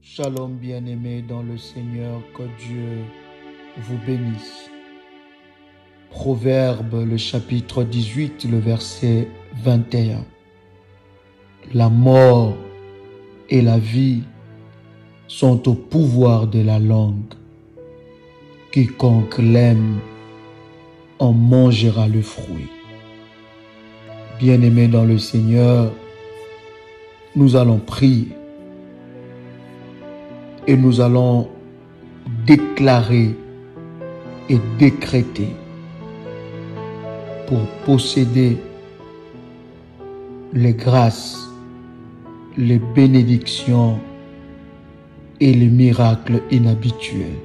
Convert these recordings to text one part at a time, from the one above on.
Shalom bien-aimés dans le Seigneur, que Dieu vous bénisse. Proverbe, le chapitre 18, le verset 21. La mort et la vie sont au pouvoir de la langue. Quiconque l'aime en mangera le fruit. Bien-aimés dans le Seigneur, nous allons prier. Et nous allons déclarer et décréter pour posséder les grâces, les bénédictions et les miracles inhabituels.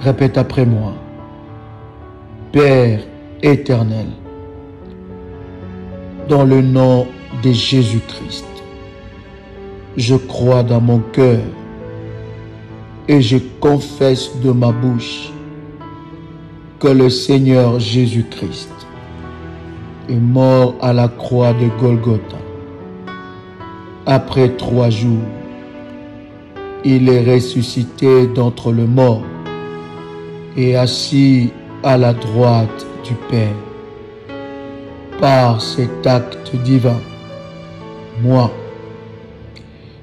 Répète après moi. Père éternel, dans le nom de Jésus-Christ, je crois dans mon cœur et je confesse de ma bouche que le Seigneur Jésus-Christ est mort à la croix de Golgotha. Après 3 jours, il est ressuscité d'entre les morts et assis à la droite du Père. Par cet acte divin, moi,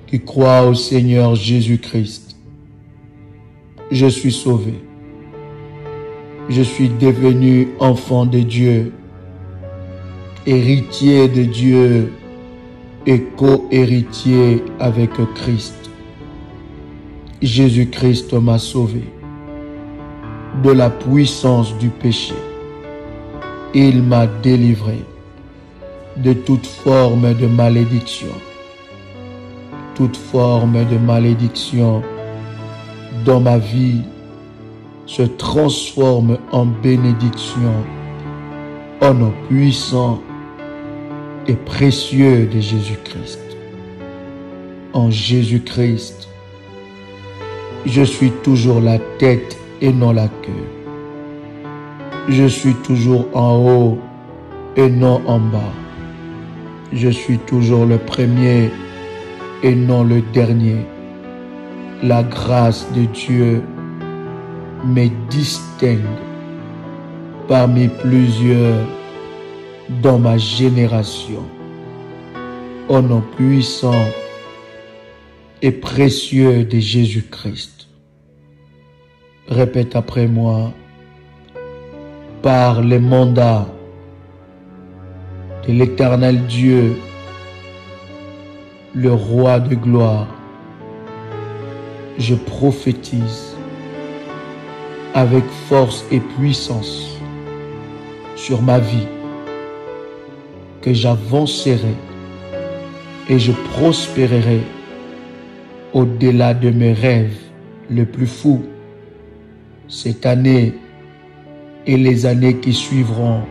qui crois au Seigneur Jésus-Christ, je suis sauvé. Je suis devenu enfant de Dieu, héritier de Dieu et co-héritier avec Christ. Jésus-Christ m'a sauvé de la puissance du péché. Il m'a délivré de toute forme de malédiction. Toute forme de malédiction dans ma vie se transforme en bénédiction au nom puissant et précieux de Jésus-Christ. En Jésus-Christ, je suis toujours la tête et non la queue. Je suis toujours en haut et non en bas. Je suis toujours le premier et non le dernier. La grâce de Dieu me distingue parmi plusieurs dans ma génération. Au nom puissant et précieux de Jésus-Christ. Répète après moi. Par les mandats de l'Éternel Dieu, le roi de gloire, je prophétise avec force et puissance sur ma vie que j'avancerai et je prospérerai au-delà de mes rêves les plus fous cette année et les années qui suivront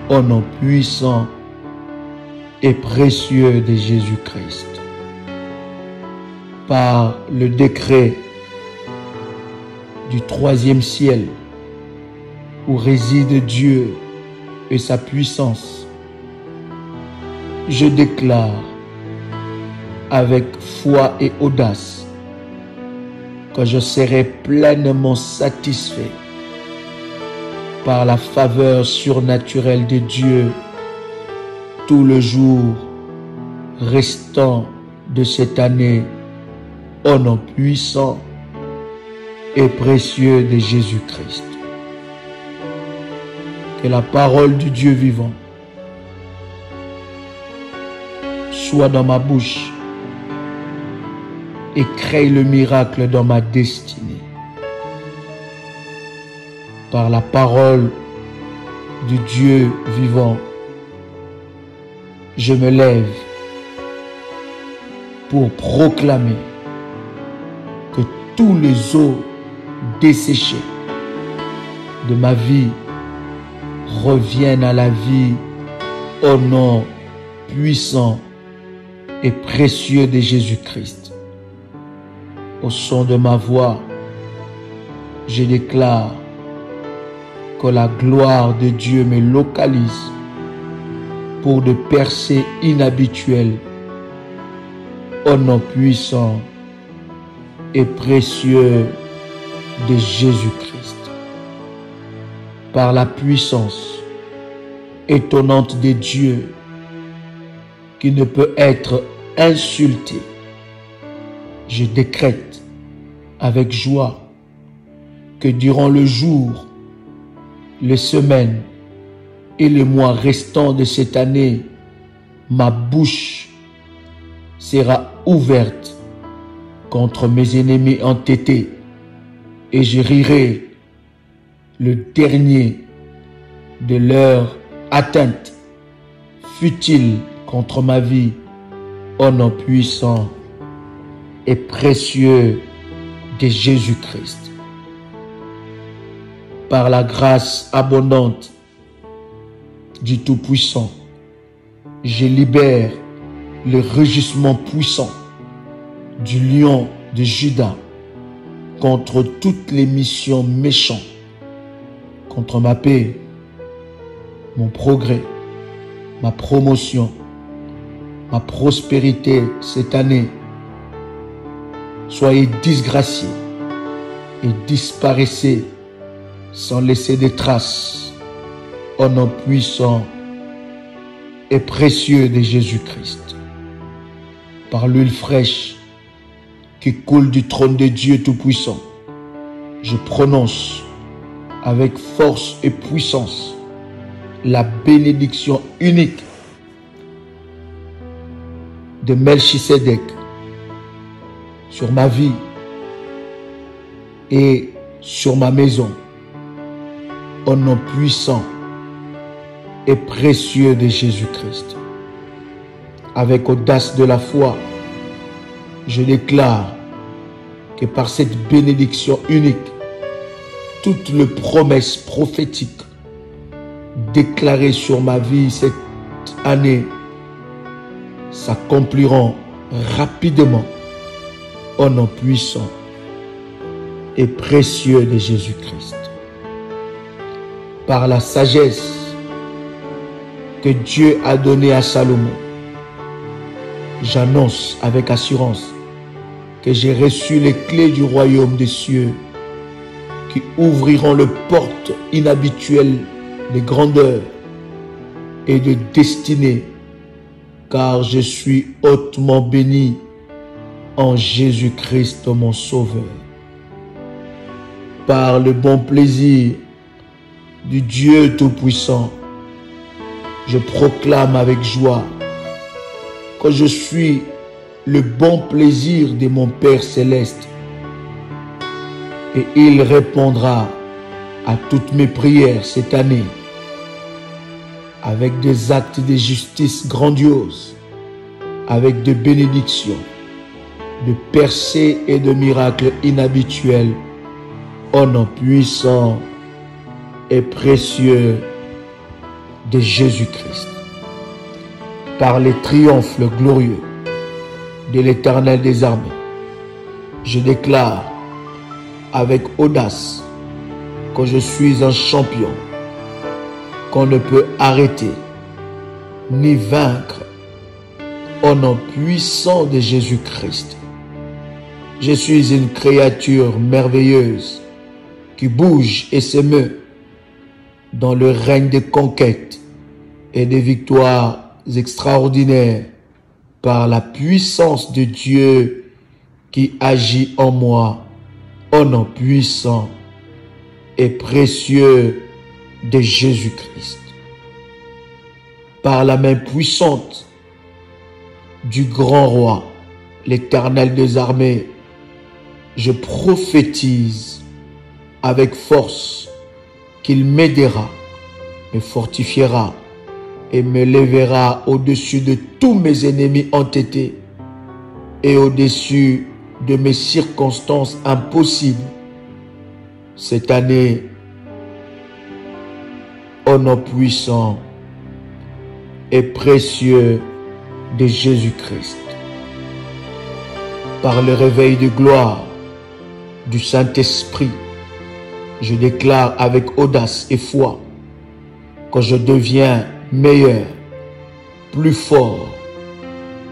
au nom puissant et précieux de Jésus-Christ. Par le décret du 3e ciel où réside Dieu et sa puissance, je déclare avec foi et audace que je serai pleinement satisfait par la faveur surnaturelle de Dieu tout le jour restant de cette année au nom puissant et précieux de Jésus-Christ. Que la parole du Dieu vivant soit dans ma bouche et crée le miracle dans ma destinée. Par la parole du Dieu vivant, je me lève pour proclamer que tous les eaux desséchées de ma vie reviennent à la vie au nom puissant et précieux de Jésus-Christ. Au son de ma voix, je déclare que la gloire de Dieu me localise pour de percées inhabituelles au nom puissant et précieux de Jésus-Christ. Par la puissance étonnante de Dieu qui ne peut être insulté, je décrète avec joie que durant le jour, les semaines et les mois restants de cette année, ma bouche sera ouverte contre mes ennemis entêtés et je rirai le dernier de leur atteinte futile contre ma vie au nom puissant et précieux de Jésus-Christ. Par la grâce abondante du Tout-Puissant, je libère le rugissement puissant du lion de Juda contre toutes les missions méchantes, contre ma paix, mon progrès, ma promotion, ma prospérité cette année. Soyez disgraciés et disparaissez sans laisser de traces au nom puissant et précieux de Jésus-Christ. Par l'huile fraîche qui coule du trône de Dieu Tout-Puissant, je prononce avec force et puissance la bénédiction unique de Melchisédek sur ma vie et sur ma maison, au nom puissant et précieux de Jésus-Christ. Avec audace de la foi, je déclare que par cette bénédiction unique, toutes les promesses prophétiques déclarées sur ma vie cette année s'accompliront rapidement au nom puissant et précieux de Jésus-Christ. Par la sagesse que Dieu a donnée à Salomon, j'annonce avec assurance que j'ai reçu les clés du royaume des cieux qui ouvriront les portes inhabituelles de grandeur et de destinée, car je suis hautement béni en Jésus-Christ mon Sauveur. Par le bon plaisir du Dieu Tout-Puissant, je proclame avec joie que je suis le bon plaisir de mon Père Céleste et il répondra à toutes mes prières cette année avec des actes de justice grandioses, avec de bénédictions, de percées et de miracles inhabituels au nom puissant et précieux de Jésus-Christ. Par les triomphes glorieux de l'Éternel des armées, je déclare avec audace que je suis un champion qu'on ne peut arrêter ni vaincre au nom puissant de Jésus-Christ. Je suis une créature merveilleuse qui bouge et s'émeut dans le règne des conquêtes et des victoires extraordinaires par la puissance de Dieu qui agit en moi au nom puissant et précieux de Jésus-Christ. Par la main puissante du grand roi, l'Éternel des armées, je prophétise avec force qu'il m'aidera, me fortifiera et me lèvera au-dessus de tous mes ennemis entêtés et au-dessus de mes circonstances impossibles. Cette année, au nom puissant et précieux de Jésus-Christ, par le réveil de gloire du Saint-Esprit, je déclare avec audace et foi que je deviens meilleur, plus fort,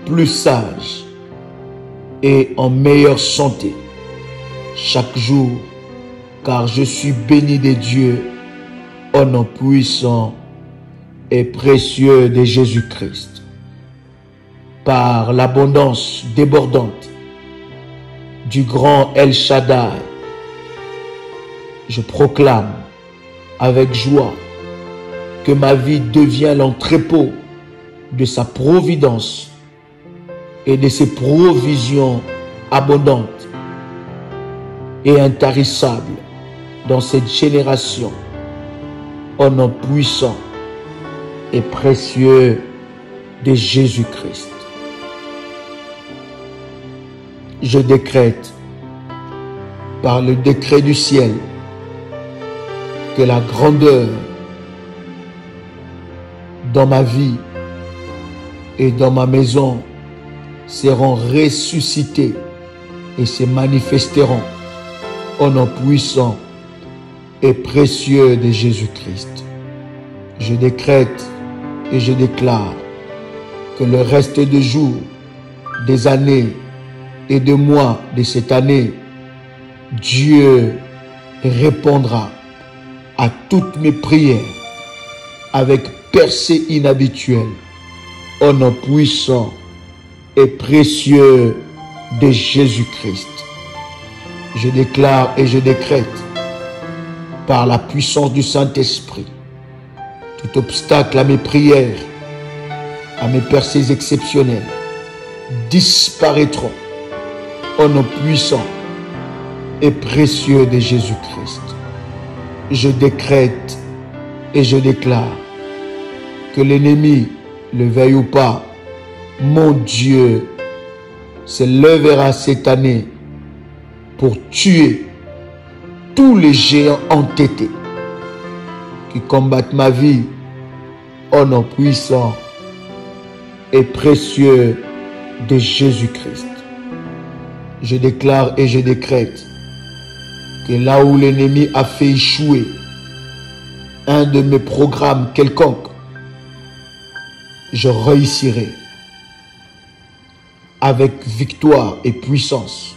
plus sage et en meilleure santé chaque jour, car je suis béni de Dieu au nom puissant et précieux de Jésus-Christ. Par l'abondance débordante du grand El Shaddai, je proclame avec joie que ma vie devient l'entrepôt de sa providence et de ses provisions abondantes et intarissables dans cette génération, au nom puissant et précieux de Jésus-Christ. Je décrète par le décret du ciel que la grandeur dans ma vie et dans ma maison seront ressuscités et se manifesteront au nom puissant et précieux de Jésus-Christ. Je décrète et je déclare que le reste des jours, des années et des mois de cette année, Dieu répondra à toutes mes prières avec percée inhabituelle au nom puissant et précieux de Jésus-Christ. Je déclare et je décrète par la puissance du Saint-Esprit tout obstacle à mes prières, à mes percées exceptionnelles disparaîtront au nom puissant et précieux de Jésus-Christ. Je décrète et je déclare que l'ennemi, le veuille ou pas, mon Dieu se lèvera cette année pour tuer tous les géants entêtés qui combattent ma vie au nom puissant et précieux de Jésus-Christ. Je déclare et je décrète que là où l'ennemi a fait échouer un de mes programmes quelconques, je réussirai avec victoire et puissance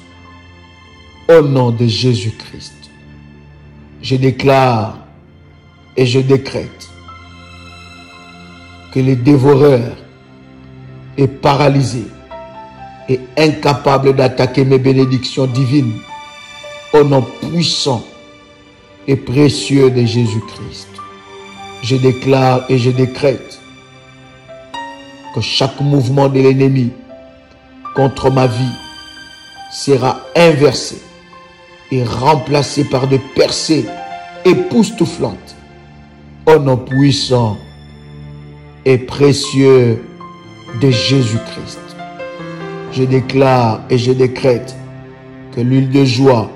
au nom de Jésus-Christ. Je déclare et je décrète que le dévoreur est paralysé et incapable d'attaquer mes bénédictions divines au nom puissant et précieux de Jésus-Christ. Je déclare et je décrète que chaque mouvement de l'ennemi contre ma vie sera inversé et remplacé par des percées époustouflantes au nom puissant et précieux de Jésus-Christ. Je déclare et je décrète que l'huile de joie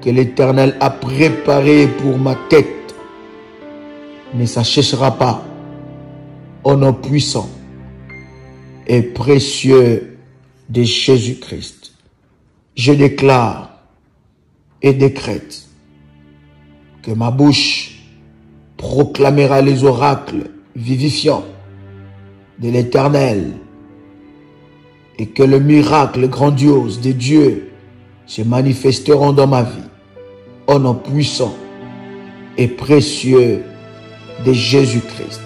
que l'Éternel a préparée pour ma tête ne s'achèchera pas au nom puissant et précieux de Jésus-Christ. Je déclare et décrète que ma bouche proclamera les oracles vivifiants de l'Éternel et que le miracle grandiose de Dieu se manifesteront dans ma vie au nom puissant et précieux de Jésus-Christ.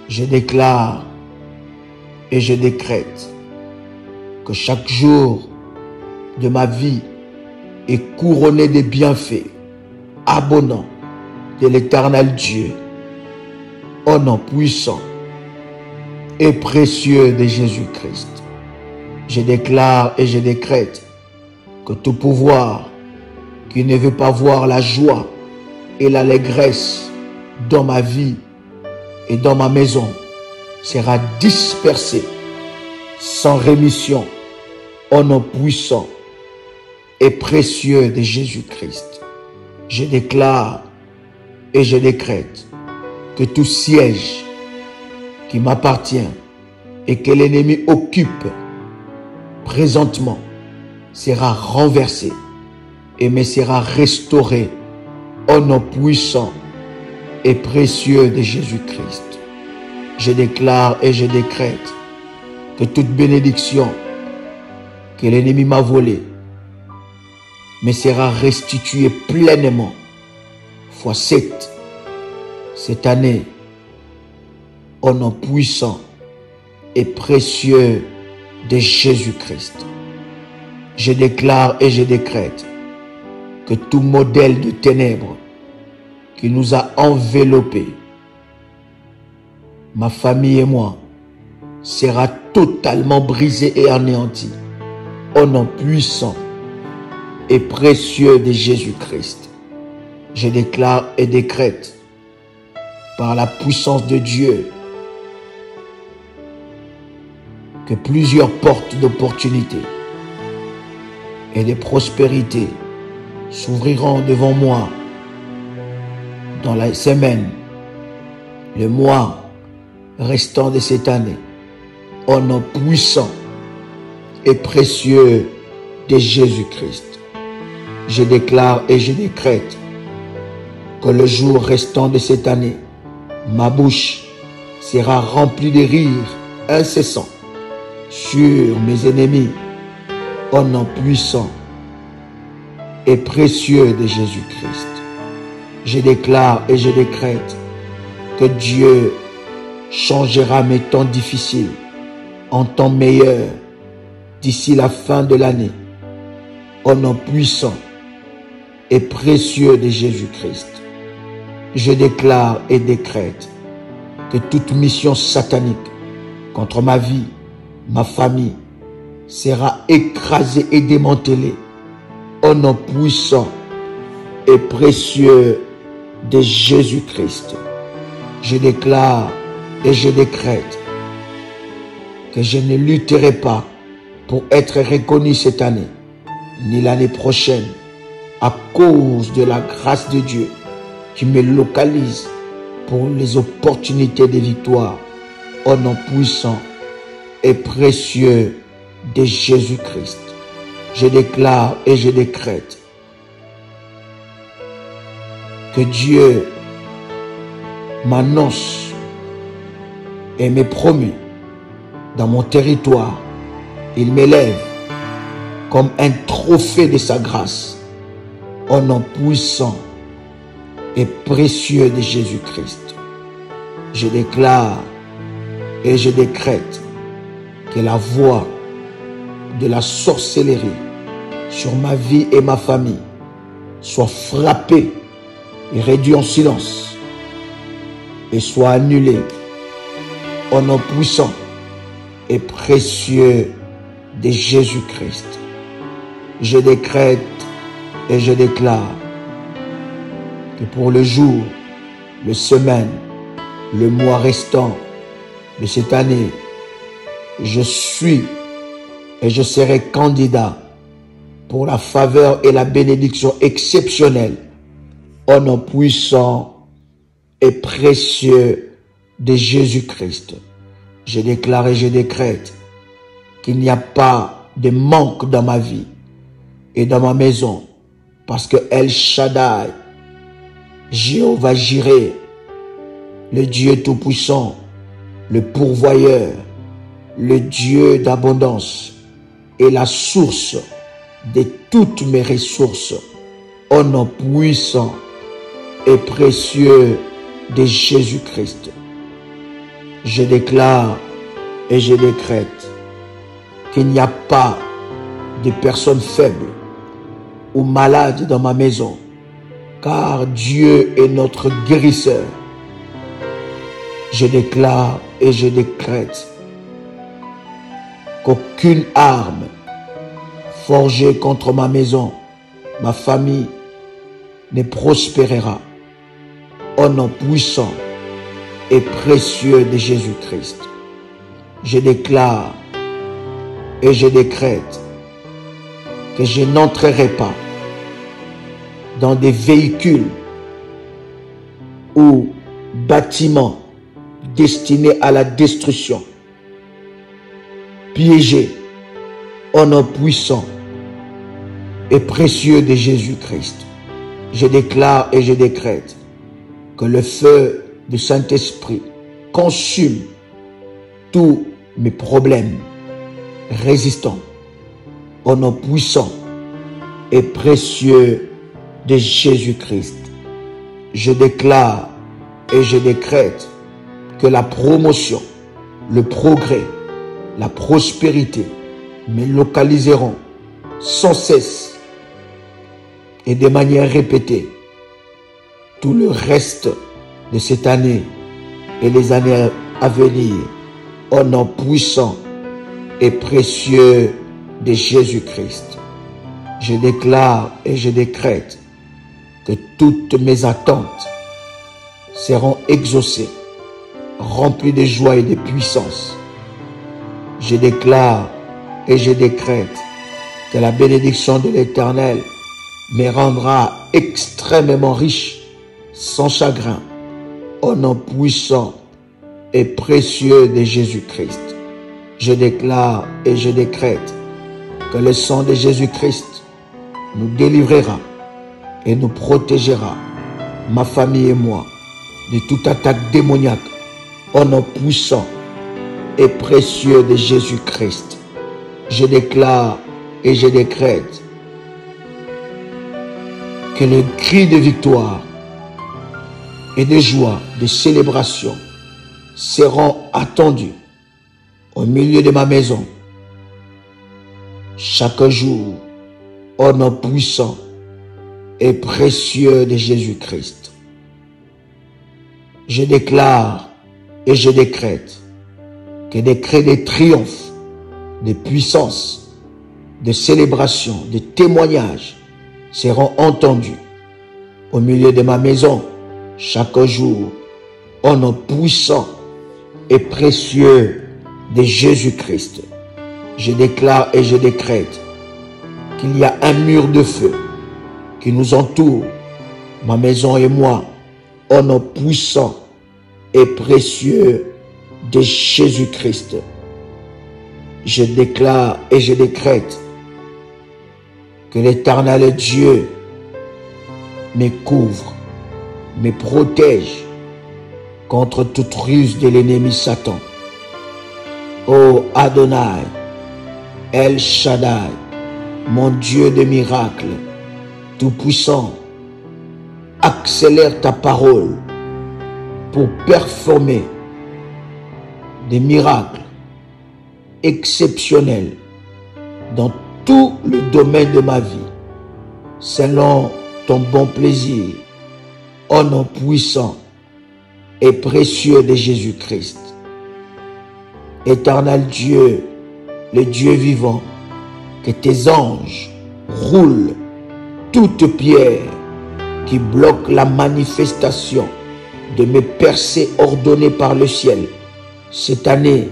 Je déclare et je décrète que chaque jour de ma vie est couronné de bienfaits abondants de l'Éternel Dieu au nom puissant et précieux de Jésus-Christ. Je déclare et je décrète que tout pouvoir qui ne veut pas voir la joie et l'allégresse dans ma vie et dans ma maison sera dispersé sans rémission au nom puissant et précieux de Jésus-Christ. Je déclare et je décrète que tout siège qui m'appartient et que l'ennemi occupe présentement sera renversé et me sera restauré au nom puissant et précieux de Jésus-Christ. Je déclare et je décrète que toute bénédiction que l'ennemi m'a volé me sera restitué pleinement, fois 7, cette année, au nom puissant et précieux de Jésus-Christ. Je déclare et je décrète que tout modèle de ténèbres qui nous a enveloppés, ma famille et moi, sera totalement brisé et anéanti au nom puissant et précieux de Jésus-Christ. Je déclare et décrète par la puissance de Dieu que plusieurs portes d'opportunité et de prospérité s'ouvriront devant moi dans la semaine, le mois restant de cette année, au nom puissant et précieux de Jésus-Christ. Je déclare et je décrète que le jour restant de cette année, ma bouche sera remplie de rires incessants sur mes ennemis, au nom puissant et précieux de Jésus-Christ. Je déclare et je décrète que Dieu changera mes temps difficiles en temps meilleurs d'ici la fin de l'année, au nom puissant et précieux de Jésus-Christ. Je déclare et décrète que toute mission satanique contre ma vie, ma famille, sera écrasée et démantelée au nom puissant et précieux de Jésus-Christ. Je déclare et je décrète que je ne lutterai pas pour être reconnu cette année, ni l'année prochaine, à cause de la grâce de Dieu qui me localise pour les opportunités de victoire au nom puissant et précieux de Jésus-Christ. Je déclare et je décrète que Dieu m'annonce et me promet dans mon territoire, il m'élève comme un trophée de sa grâce au nom puissant et précieux de Jésus-Christ. Je déclare et je décrète que la voix de la sorcellerie sur ma vie et ma famille soit frappée et réduite en silence et soit annulée au nom puissant et précieux de Jésus-Christ. Je décrète et je déclare que pour le jour, le semaine, le mois restant de cette année, je suis et je serai candidat pour la faveur et la bénédiction exceptionnelle au nom puissant et précieux de Jésus-Christ. Je déclare et je décrète qu'il n'y a pas de manque dans ma vie et dans ma maison, parce que El Shaddai, Jéhovah Jireh, le Dieu Tout-Puissant, le pourvoyeur, le Dieu d'abondance est la source de toutes mes ressources, au nom puissant et précieux de Jésus-Christ. Je déclare et je décrète qu'il n'y a pas de personnes faibles ou malades dans ma maison, car Dieu est notre guérisseur. Je déclare et je décrète qu'aucune arme forgée contre ma maison, ma famille, ne prospérera au nom puissant et précieux de Jésus-Christ. Je déclare et je décrète que je n'entrerai pas dans des véhicules ou bâtiments destinés à la destruction, piégés au nom puissant et précieux de Jésus-Christ. Je déclare et je décrète que le feu du Saint-Esprit consume tous mes problèmes résistants au nom puissant et précieux de Jésus-Christ. Je déclare et je décrète que la promotion, le progrès, la prospérité me localiseront sans cesse et de manière répétée tout le reste de cette année et les années à venir, au nom puissant et précieux de Jésus-Christ. Je déclare et je décrète que toutes mes attentes seront exaucées, remplies de joie et de puissance. Je déclare et je décrète que la bénédiction de l'Éternel me rendra extrêmement riche, sans chagrin, au nom puissant et précieux de Jésus-Christ. Je déclare et je décrète que le sang de Jésus-Christ nous délivrera et nous protégera, ma famille et moi, de toute attaque démoniaque, au nom puissant et précieux de Jésus-Christ. Je déclare et je décrète que les cris de victoire et de joie, de célébration seront attendus au milieu de ma maison chaque jour, au nom puissant et précieux de Jésus-Christ. Je déclare et je décrète que des cris de triomphe, de puissance, de célébration, de témoignages seront entendus au milieu de ma maison chaque jour, au nom puissant et précieux de Jésus-Christ. Je déclare et je décrète qu'il y a un mur de feu qui nous entoure, ma maison et moi, au nom puissant et précieux de Jésus-Christ. Je déclare et je décrète que l'Éternel Dieu me couvre, me protège contre toute ruse de l'ennemi Satan. Ô Adonai, El Shaddai, mon Dieu de miracles, tout-puissant, accélère ta parole pour performer des miracles exceptionnels dans tout le domaine de ma vie, selon ton bon plaisir, au nom puissant et précieux de Jésus-Christ. Éternel Dieu, le Dieu vivant, que tes anges roulent toute pierre qui bloque la manifestation de mes percées ordonnées par le ciel cette année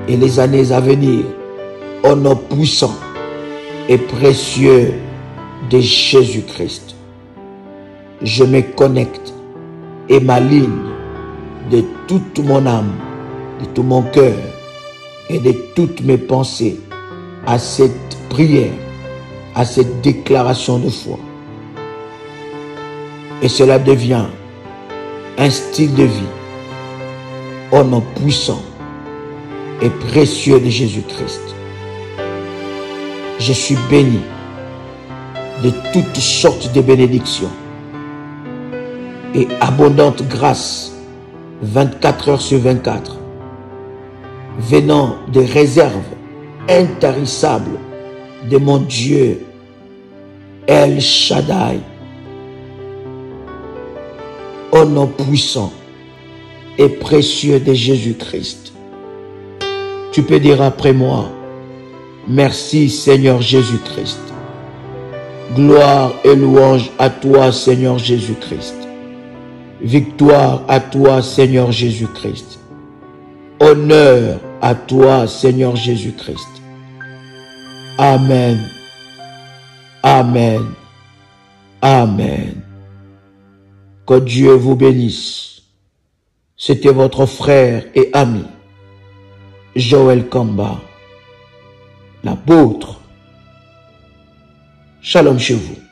et les années à venir, au nom puissant et précieux de Jésus-Christ. Je me connecte et m'aligne de toute mon âme, de tout mon cœur et de toutes mes pensées à cette prière, à cette déclaration de foi. Et cela devient un style de vie au nom puissant et précieux de Jésus-Christ. Je suis béni de toutes sortes de bénédictions et abondante grâce 24 heures sur 24, venant des réserves intarissables de mon Dieu El Shaddai, au nom puissant et précieux de Jésus-Christ. Tu peux dire après moi, merci Seigneur Jésus-Christ. Gloire et louange à toi Seigneur Jésus-Christ. Victoire à toi Seigneur Jésus-Christ. Honneur à toi Seigneur Jésus-Christ. Amen. Amen. Amen. Que Dieu vous bénisse. C'était votre frère et ami, Joël Kamba, l'apôtre. Shalom chez vous.